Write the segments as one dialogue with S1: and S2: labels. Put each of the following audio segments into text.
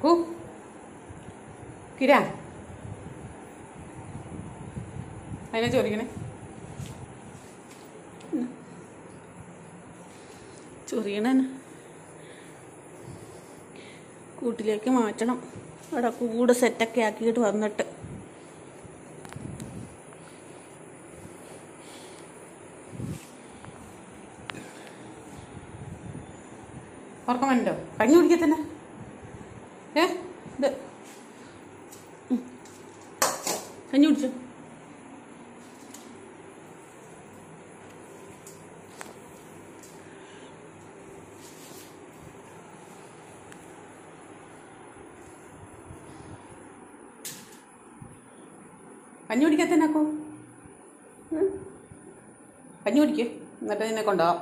S1: കൂ കിരാ അതിനെ ചൊറിക്കണേ ചൊറിയണ കൂട്ടിലേക്ക് മാറ്റണം. അവിടെ കൂട് സെറ്റൊക്കെ ആക്കിയിട്ട് വന്നിട്ട് ഉറക്കം വേണ്ടോ? കഞ്ഞി കുടിക്കത്തന്നെ ഇത് കഞ്ഞി കുടിച്ചോ. കഞ്ഞി കുടിക്കത്തന്നാക്കോ കഞ്ഞി കുടിക്ക് എന്നിട്ട് നിന്നെ കൊണ്ടുപോവാം.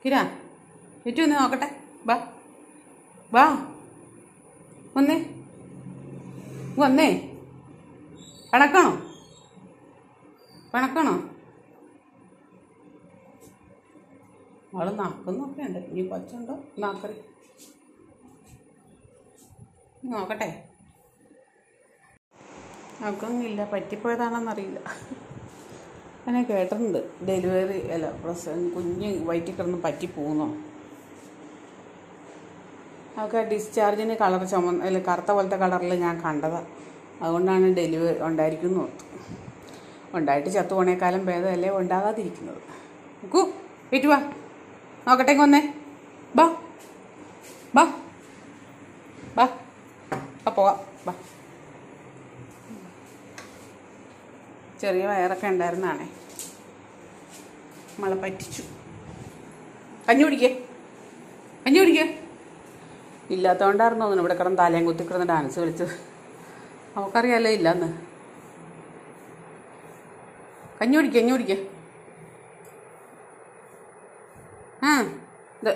S1: കിരാ ഏറ്റു വന്ന് നോക്കട്ടെ. ബാ വാ വന്നേ വന്നേ. കണക്കാണോ കണക്കാണോ? അവള് നാക്കുന്നൊക്കെ ഉണ്ട്. ഇനി പച്ചുണ്ടോ നാക്കറി നോക്കട്ടെ. നമുക്കൊന്നുമില്ല, പറ്റിപ്പോയതാണെന്നറിയില്ല. അങ്ങനെ കേട്ടിട്ടുണ്ട് ഡെലിവറി അല്ല പ്രസവം കുഞ്ഞ് വയറ്റിൽ കിടന്ന് പറ്റിപ്പോകുന്നോ. അതൊക്കെ ഡിസ്ചാർജിന് കളർ അല്ല കറുത്ത പോലത്തെ കളറിൽ ഞാൻ കണ്ടതാണ്. അതുകൊണ്ടാണ് ഡെലിവറി ഉണ്ടായിരിക്കും ഓർത്തു. ഉണ്ടായിട്ട് ചത്തുപോണേക്കാലം ഭേദമല്ലേ ഉണ്ടാകാതിരിക്കുന്നത്. നോക്കൂ വീട്ടു വാ നോക്കട്ടെ. കൊന്നേ ബാ ബാ ബാ പോവാം ബാ. ചെറിയ വയറൊക്കെ ഉണ്ടായിരുന്നാണേ, നമ്മളെ പറ്റിച്ചു. കഞ്ഞി കുടിക്കേ കഞ്ഞി കുടിക്കേ. ഇല്ലാത്തതുകൊണ്ടായിരുന്നു തോന്നുന്നു ഇവിടെ കിടന്ന് തലയും കുത്തിക്കിടന്ന് ഡാൻസ് കളിച്ചത്. അവൾക്കറിയാലോ ഇല്ലാന്ന്. കഞ്ഞി കുടിക്കേ കഞ്ഞി കുടിക്കേ. ഇത്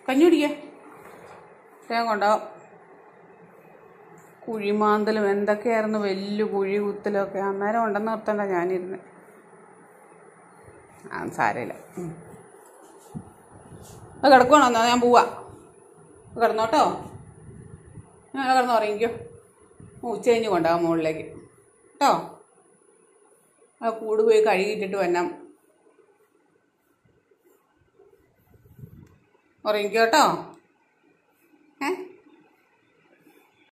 S1: കഞ്ഞി കുടിക്കേ. ഞാൻ കൊണ്ടാവാം. കുഴിമാന്തലും എന്തൊക്കെയായിരുന്നു, വലിയ കുഴി കുത്തലൊക്കെ. അന്നേരം ഉണ്ടെന്ന് ഓർത്തണ്ട ഞാനിരുന്ന്. സാരമില്ല. അത് കിടക്കണോ? എന്നാൽ ഞാൻ പോവാ. കിടന്നോട്ടോ. ഞാൻ കിടന്ന് ഉറങ്ങിക്കോ. ഉച്ച കഴിഞ്ഞ് കൊണ്ടാവാം മുകളിലേക്ക് കേട്ടോ. ആ കൂട് പോയി കഴുകിയിട്ടിട്ട് വരണം. ഉറങ്ങിക്കോ കേട്ടോ.